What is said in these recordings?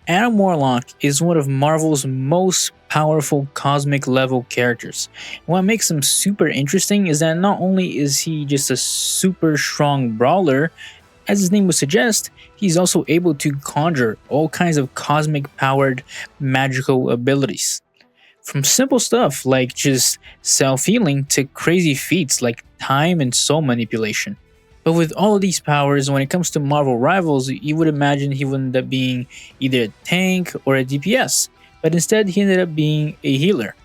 Adam Warlock is one of Marvel's most powerful cosmic level characters. What makes him super interesting is that not only is he just a super strong brawler, as his name would suggest, he's also able to conjure all kinds of cosmic powered magical abilities. From simple stuff like just self-healing to crazy feats like time and soul manipulation. But with all of these powers, when it comes to Marvel rivals, you would imagine he would end up being either a tank or a DPS, but instead he ended up being a healer.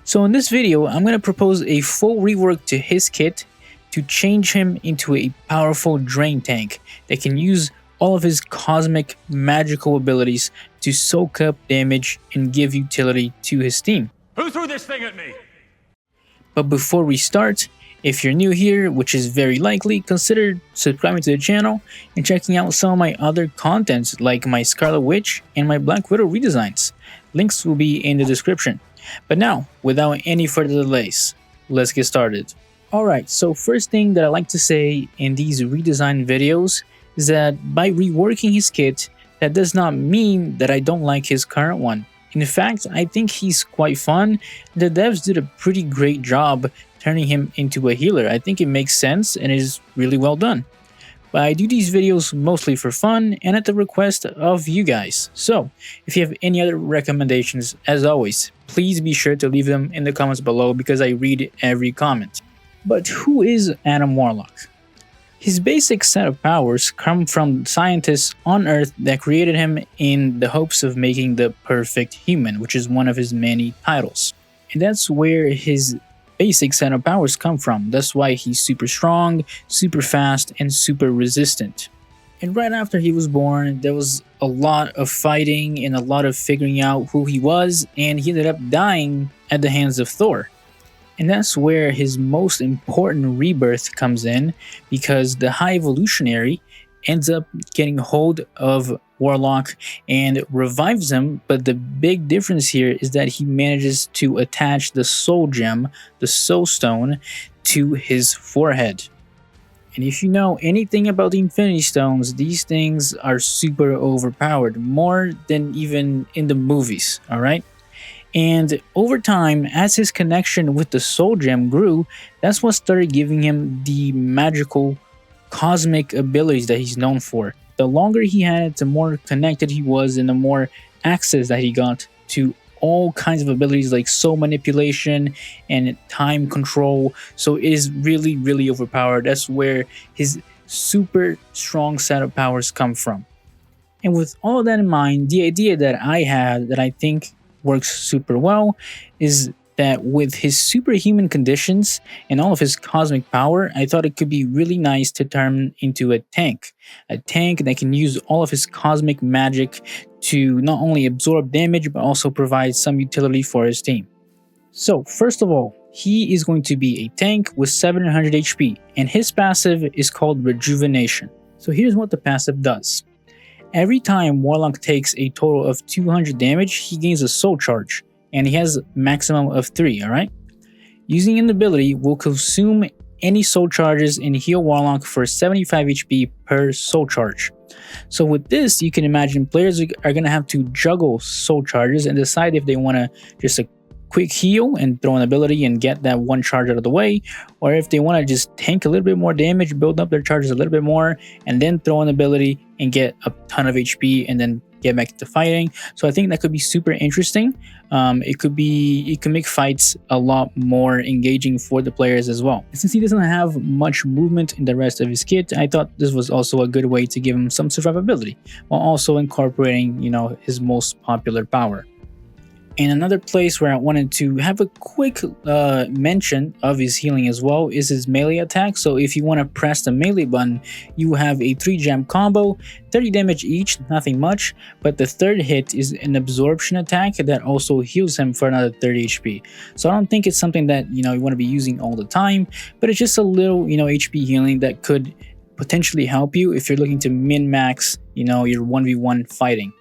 So in this video, I'm going to propose a full rework to his kit to change him into a powerful drain tank that can use all of his cosmic magical abilities to soak up damage and give utility to his team. Who threw this thing at me? But before we start, if you're new here, which is very likely, consider subscribing to the channel and checking out some of my other contents like my Scarlet Witch and my Black Widow redesigns. Links will be in the description. But now, without any further delays, let's get started. Alright, so first thing that I like to say in these redesign videos is that by reworking his kit, that does not mean that I don't like his current one. In fact, I think he's quite fun. The devs did a pretty great job turning him into a healer. I think it makes sense and is really well done. But I do these videos mostly for fun and at the request of you guys. So, if you have any other recommendations, as always, please be sure to leave them in the comments below because I read every comment. But who is Adam Warlock? His basic set of powers come from scientists on Earth that created him in the hopes of making the perfect human, which is one of his many titles. And that's where his basic set of powers come from. That's why he's super strong, super fast, and super resistant. And right after he was born, there was a lot of fighting and a lot of figuring out who he was, and he ended up dying at the hands of Thor. And that's where his most important rebirth comes in, because the High Evolutionary ends up getting hold of Warlock and revives him, but the big difference here is that he manages to attach the Soul Gem, the Soul Stone, to his forehead. And if you know anything about the Infinity Stones, these things are super overpowered, more than even in the movies, alright? And over time, as his connection with the Soul Gem grew, that's what started giving him the magical cosmic abilities that he's known for. The longer he had it, the more connected he was and the more access that he got to all kinds of abilities like soul manipulation and time control. So it is really, really overpowered. That's where his super strong set of powers come from. And with all of that in mind, the idea that I had that I think works super well is that with his superhuman conditions and all of his cosmic power, I thought it could be really nice to turn into a tank that can use all of his cosmic magic to not only absorb damage but also provide some utility for his team. So first of all, he is going to be a tank with 700 HP, and his passive is called Rejuvenation. So here's what the passive does. Every time Warlock takes a total of 200 damage, he gains a soul charge, and he has a maximum of 3, alright? Using an ability will consume any soul charges and heal Warlock for 75 HP per soul charge. So with this, you can imagine players are going to have to juggle soul charges and decide if they want to just a quick heal and throw an ability and get that one charge out of the way, or if they want to just tank a little bit more damage, build up their charges a little bit more, and then throw an ability and get a ton of HP and then get back to fighting. So I think that could be super interesting. It could make fights a lot more engaging for the players as well. Since he doesn't have much movement in the rest of his kit, I thought this was also a good way to give him some survivability while also incorporating, his most popular power. And another place where I wanted to have a quick mention of his healing as well is his melee attack. So if you want to press the melee button, you have a 3-gem combo, 30 damage each, nothing much, but the third hit is an absorption attack that also heals him for another 30 HP. So I don't think it's something that you want to be using all the time, but it's just a little HP healing that could potentially help you if you're looking to min-max your 1v1 fighting.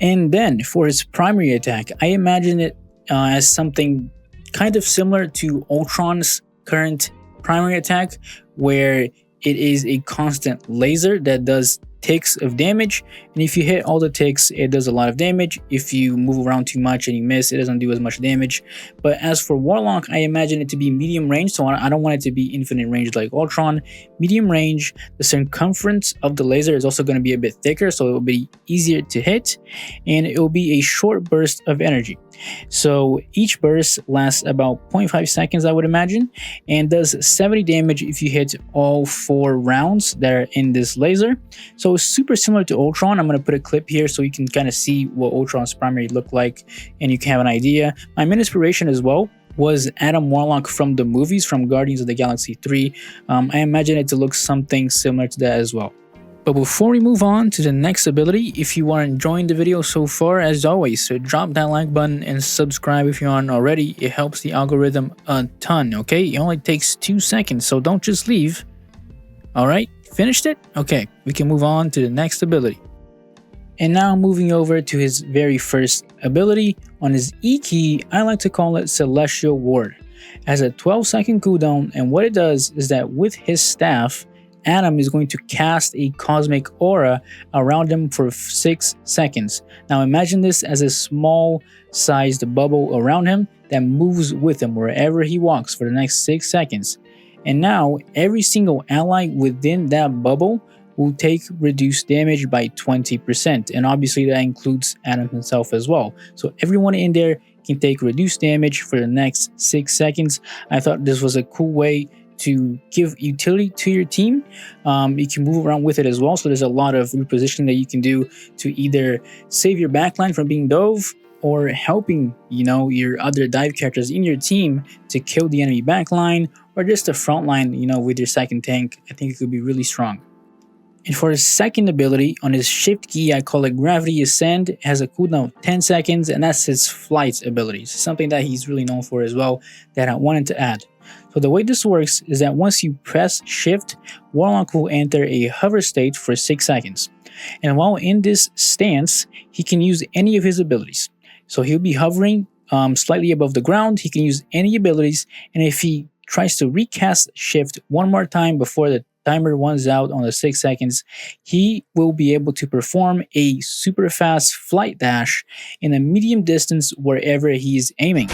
And then for his primary attack, I imagine it as something kind of similar to Ultron's current primary attack, where it is a constant laser that does ticks of damage, And if you hit all the ticks, it does a lot of damage. If you move around too much and you miss, it doesn't do as much damage. But as for Warlock, I imagine it to be medium range, so I don't want it to be infinite range like Ultron. Medium range, the circumference of the laser is also going to be a bit thicker, so it will be easier to hit, and it will be a short burst of energy. So each burst lasts about 0.5 seconds, I would imagine, and does 70 damage if you hit all 4 rounds that are in this laser. So it's super similar to Ultron. I'm going to put a clip here so you can kind of see what Ultron's primary looked like and you can have an idea. My main inspiration as well was Adam Warlock from the movies, from Guardians of the Galaxy 3. I imagine it to look something similar to that as well. But before we move on to the next ability, if you are enjoying the video so far, as always, so drop that like button and subscribe if you aren't already. It helps the algorithm a ton, okay? It only takes 2 seconds, so don't just leave. Alright, finished it? Okay, we can move on to the next ability. And now moving over to his very first ability, on his E key, I like to call it Celestial Ward. It has a 12-second cooldown, and what it does is that with his staff, Adam is going to cast a cosmic aura around him for 6 seconds. Now imagine this as a small sized bubble around him that moves with him wherever he walks for the next 6 seconds. And now every single ally within that bubble will take reduced damage by 20%, and obviously that includes Adam himself as well. So everyone in there can take reduced damage for the next 6 seconds. I thought this was a cool way to give utility to your team. You can move around with it as well, so there's a lot of repositioning that you can do to either save your backline from being dove or helping, you know, your other dive characters in your team to kill the enemy backline, or just the front line, you know, with your second tank. I think it could be really strong. And for his second ability, on his shift key, I call it Gravity Ascend. It has a cooldown of 10 seconds, and that's his flight abilities, something that he's really known for as well, that I wanted to add. So the way this works is that once you press shift, Warlock will enter a hover state for 6 seconds. And while in this stance, he can use any of his abilities. So he'll be hovering slightly above the ground, he can use any abilities, and if he tries to recast shift one more time before the timer runs out on the 6 seconds, he will be able to perform a super fast flight dash in a medium distance wherever he is aiming.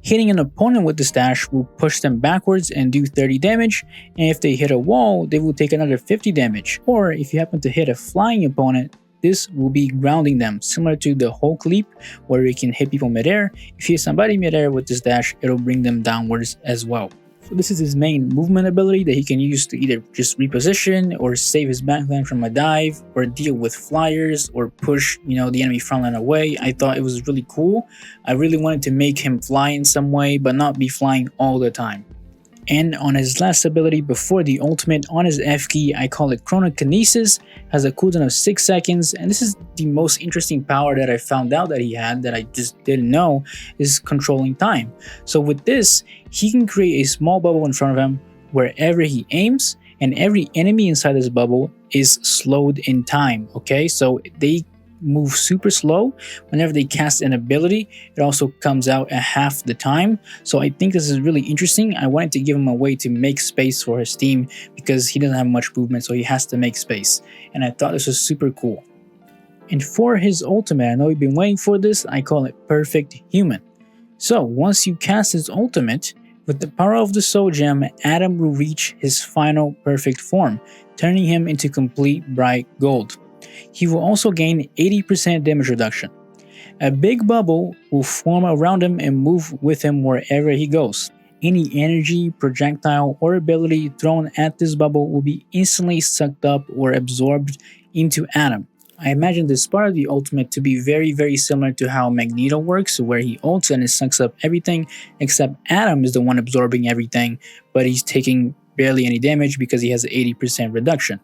Hitting an opponent with this dash will push them backwards and do 30 damage, and if they hit a wall, they will take another 50 damage. Or if you happen to hit a flying opponent, this will be grounding them, similar to the Hulk leap, where you can hit people midair. If you hit somebody midair with this dash, it'll bring them downwards as well. So this is his main movement ability that he can use to either just reposition or save his backline from a dive, or deal with flyers, or push, you know, the enemy frontline away. I thought it was really cool. I really wanted to make him fly in some way, but not be flying all the time. And on his last ability before the ultimate, on his F key, I call it Chronokinesis, has a cooldown of 6 seconds, and this is the most interesting power that I found out that he had that I just didn't know, is controlling time. So with this, he can create a small bubble in front of him wherever he aims, and every enemy inside this bubble is slowed in time, okay? So they move super slow. Whenever they cast an ability, it also comes out at half the time. So I think this is really interesting. I wanted to give him a way to make space for his team because he doesn't have much movement, so he has to make space. And I thought this was super cool. And for his ultimate, I know you've been waiting for this, I call it Perfect Human. So once you cast his ultimate, with the power of the Soul Gem, Adam will reach his final perfect form, turning him into complete bright gold. He will also gain 80% damage reduction. A big bubble will form around him and move with him wherever he goes. Any energy, projectile, or ability thrown at this bubble will be instantly sucked up or absorbed into Adam. I imagine this part of the ultimate to be very similar to how Magneto works, where he ults and it sucks up everything, except Adam is the one absorbing everything, but he's taking barely any damage because he has an 80% reduction.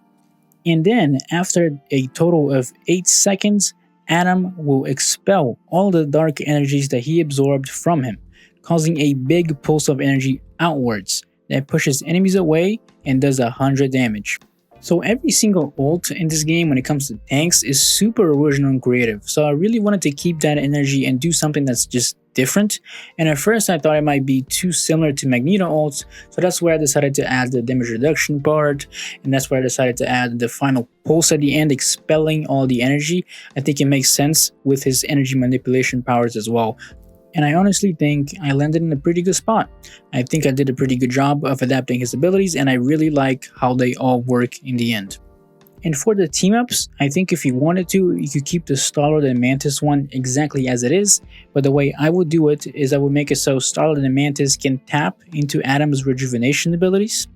And then, after a total of 8 seconds, Adam will expel all the dark energies that he absorbed from him, causing a big pulse of energy outwards that pushes enemies away and does 100 damage. So every single ult in this game when it comes to tanks is super original and creative, so I really wanted to keep that energy and do something that's just different. And at first I thought it might be too similar to Magneto ults, so that's where I decided to add the damage reduction part, and that's where I decided to add the final pulse at the end, expelling all the energy. I think it makes sense with his energy manipulation powers as well. And I honestly think I landed in a pretty good spot. I think I did a pretty good job of adapting his abilities, and I really like how they all work in the end. And for the team ups, I think if you wanted to, you could keep the Star-Lord and Mantis one exactly as it is, but the way I would do it is I would make it so Star-Lord and Mantis can tap into Adam's rejuvenation abilities,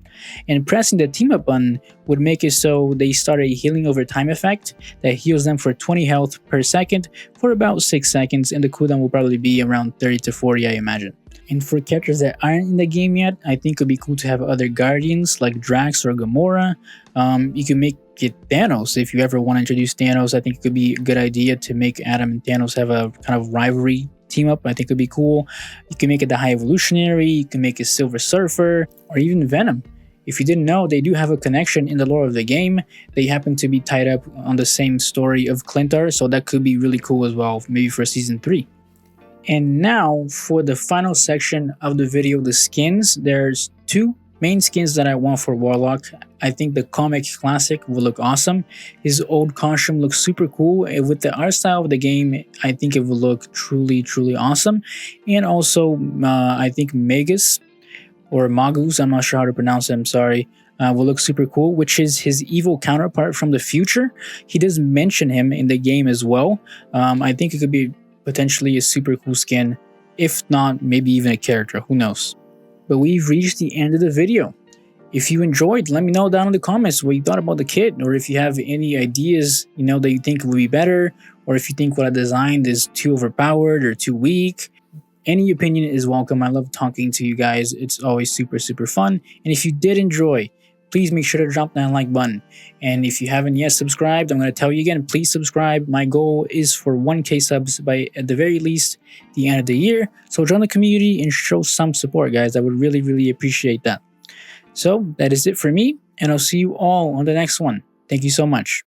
and pressing the team up button would make it so they start a healing over time effect that heals them for 20 health per second for about 6 seconds, and the cooldown will probably be around 30 to 40, I imagine. And for characters that aren't in the game yet, I think it would be cool to have other Guardians like Drax or Gamora. You can make it Thanos if you ever want to introduce Thanos. I think it could be a good idea to make Adam and Thanos have a kind of rivalry team up. I think it would be cool. You can make it the High Evolutionary, you can make it Silver Surfer, or even Venom. If you didn't know, they do have a connection in the lore of the game. They happen to be tied up on the same story of Clintar, so that could be really cool as well, maybe for Season 3. And now, for the final section of the video, the skins. There's two main skins that I want for Warlock. I think the comic classic will look awesome. His old costume looks super cool. And with the art style of the game, I think it will look truly awesome. And also, I think Magus, or Magus, I'm not sure how to pronounce it, I'm sorry, will look super cool, which is his evil counterpart from the future. He does mention him in the game as well. I think it could be potentially a super cool skin, if not maybe even a character, who knows. But we've reached the end of the video. If you enjoyed, let me know down in the comments what you thought about the kit, or if you have any ideas that you think would be better, or if you think what I designed is too overpowered or too weak. Any opinion is welcome. I love talking to you guys. It's always super fun. And if you did enjoy, please make sure to drop that like button. And if you haven't yet subscribed, I'm going to tell you again, please subscribe. My goal is for 1K subs by, at the very least, the end of the year. So join the community and show some support, guys. I would really appreciate that. So that is it for me, and I'll see you all on the next one. Thank you so much.